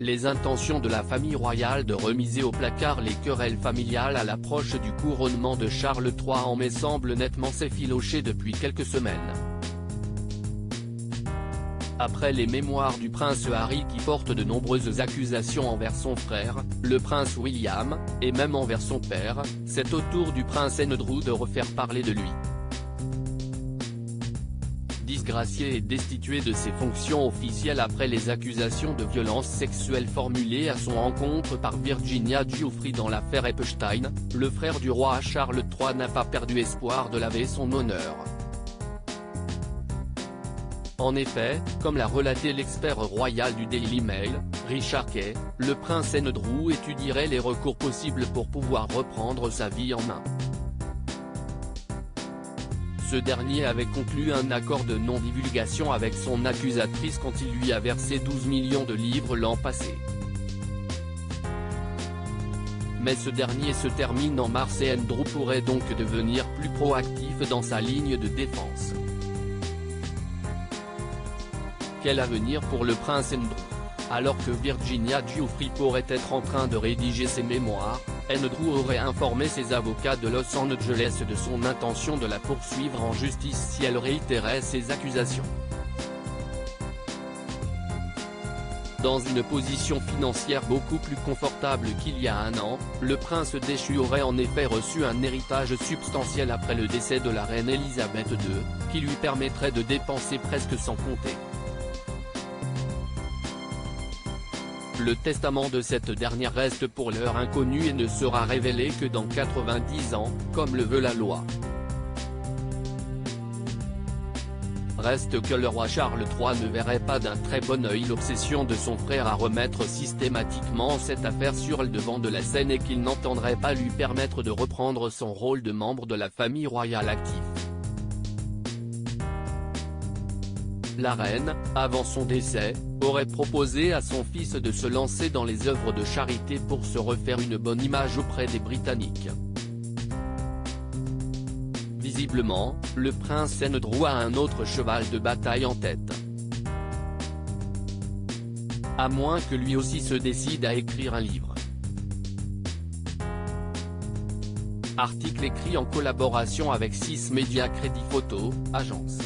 Les intentions de la famille royale de remiser au placard les querelles familiales à l'approche du couronnement de Charles III en mai semblent nettement s'effilocher depuis quelques semaines. Après les mémoires du prince Harry qui portent de nombreuses accusations envers son frère, le prince William, et même envers son père, c'est au tour du prince Andrew de refaire parler de lui. Disgracié et destitué de ses fonctions officielles après les accusations de violences sexuelles formulées à son encontre par Virginia Giuffre dans l'affaire Epstein, le frère du roi Charles III n'a pas perdu espoir de laver son honneur. En effet, comme l'a relaté l'expert royal du Daily Mail, Richard Kay, le prince Andrew étudierait les recours possibles pour pouvoir reprendre sa vie en main. Ce dernier avait conclu un accord de non-divulgation avec son accusatrice quand il lui a versé 12 millions de livres l'an passé. Mais ce dernier se termine en mars et Andrew pourrait donc devenir plus proactif dans sa ligne de défense. Quel avenir pour le prince Andrew? Alors que Virginia Giuffre pourrait être en train de rédiger ses mémoires, Andrew aurait informé ses avocats de Los Angeles de son intention de la poursuivre en justice si elle réitérait ses accusations. Dans une position financière beaucoup plus confortable qu'il y a un an, le prince déchu aurait en effet reçu un héritage substantiel après le décès de la reine Elisabeth II, qui lui permettrait de dépenser presque sans compter. Le testament de cette dernière reste pour l'heure inconnu et ne sera révélé que dans 90 ans, comme le veut la loi. Reste que le roi Charles III ne verrait pas d'un très bon œil l'obsession de son frère à remettre systématiquement cette affaire sur le devant de la scène et qu'il n'entendrait pas lui permettre de reprendre son rôle de membre de la famille royale actif. La reine, avant son décès, aurait proposé à son fils de se lancer dans les œuvres de charité pour se refaire une bonne image auprès des Britanniques. Visiblement, le prince Andrew a un autre cheval de bataille en tête. À moins que lui aussi se décide à écrire un livre. Article écrit en collaboration avec 6 Media Crédit Photo, agence.